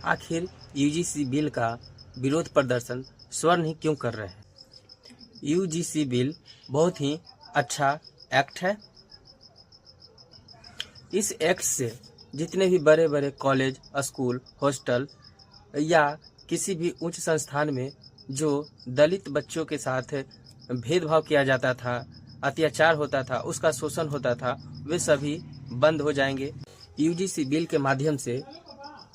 आखिर UGC bill का विरोध प्रदर्शन स्वर्ण ही क्यों कर रहे हैं? यूजीसी बिल बहुत ही अच्छा एक्ट है। इस एक्ट से जितने भी बड़े बड़े कॉलेज, स्कूल, हॉस्टल या किसी भी उच्च संस्थान में जो दलित बच्चों के साथ भेदभाव किया जाता था, अत्याचार होता था, उसका शोषण होता था, वे सभी बंद हो जाएंगे। यूजीसी बिल के माध्यम से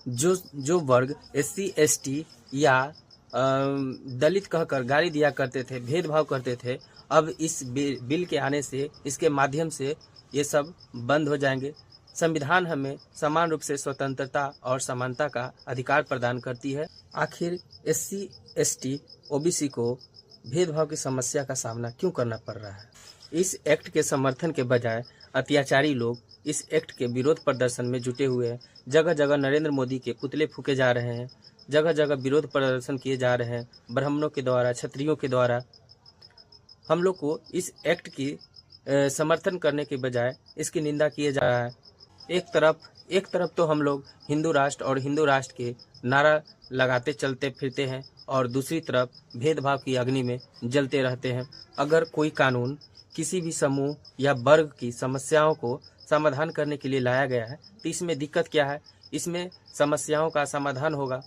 जो वर्ग SC ST या दलित कहकर गाली दिया करते थे, भेदभाव करते थे, अब इस बिल के आने से, इसके माध्यम से ये सब बंद हो जाएंगे। संविधान हमें समान रूप से स्वतंत्रता और समानता का अधिकार प्रदान करती है। आखिर SC ST OBC को भेदभाव की समस्या का सामना क्यों करना पड़ रहा है? इस एक्ट के समर्थन के बजाय अत्याचारी लोग इस एक्ट के विरोध प्रदर्शन में जुटे हुए हैं। जगह जगह नरेंद्र मोदी के पुतले फूके जा रहे हैं, जगह जगह विरोध प्रदर्शन किए जा रहे हैं, ब्राह्मणों के द्वारा, क्षत्रियों के द्वारा। हम लोग को इस एक्ट की समर्थन करने के बजाय इसकी निंदा किए जा रहा है। एक तरफ तो हम लोग हिंदू राष्ट्र और हिंदू राष्ट्र के नारा लगाते चलते फिरते हैं और दूसरी तरफ भेदभाव की अग्नि में जलते रहते हैं। अगर कोई कानून किसी भी समूह या वर्ग की समस्याओं को समाधान करने के लिए लाया गया है तो इसमें दिक्कत क्या है? इसमें समस्याओं का समाधान होगा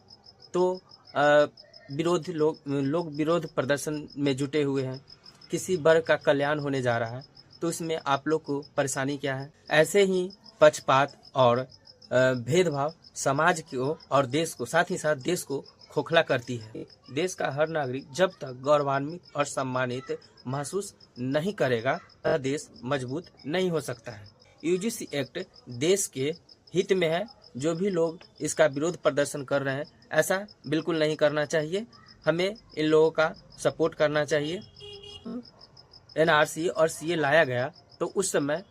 तो लोग विरोध प्रदर्शन में जुटे हुए हैं। किसी वर्ग का कल्याण होने जा रहा है तो इसमें आप लोग को परेशानी क्या है? ऐसे ही पक्षपात और भेदभाव समाज को और देश को, साथ ही साथ देश को खोखला करती है। देश का हर नागरिक जब तक गौरवान्वित और सम्मानित महसूस नहीं करेगा, वह देश मजबूत नहीं हो सकता है। यूजीसी एक्ट देश के हित में है। जो भी लोग इसका विरोध प्रदर्शन कर रहे हैं, ऐसा बिल्कुल नहीं करना चाहिए। हमें इन लोगों का सपोर्ट करना चाहिए। NRC और CA लाया गया तो उस समय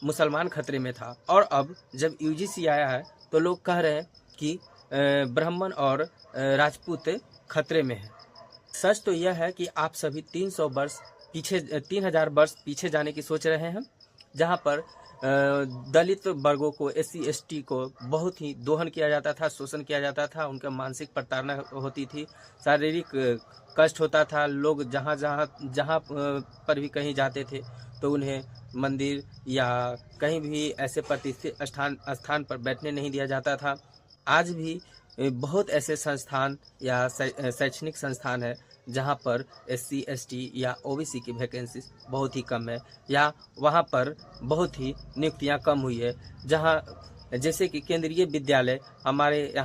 मुसलमान खतरे में था और अब जब यूजीसी आया है तो लोग कह रहे हैं कि ब्राह्मण और राजपूत खतरे में है। सच तो यह है कि आप सभी 3000 वर्ष पीछे जाने की सोच रहे हैं, जहां पर दलित वर्गों को, SC ST को बहुत ही दोहन किया जाता था, शोषण किया जाता था, उनका मानसिक प्रताड़ना होती थी, शारीरिक कष्ट होता था। लोग जहाँ पर भी कहीं जाते थे तो उन्हें मंदिर या कहीं भी ऐसे प्रतिष्ठित स्थान पर बैठने नहीं दिया जाता था। आज भी बहुत ऐसे संस्थान या शैक्षणिक संस्थान है जहां पर SC ST या OBC की वैकेंसी बहुत ही कम है या वहां पर बहुत ही नियुक्तियां कम हुई है। जहां जैसे कि केंद्रीय विद्यालय हमारे यहाँ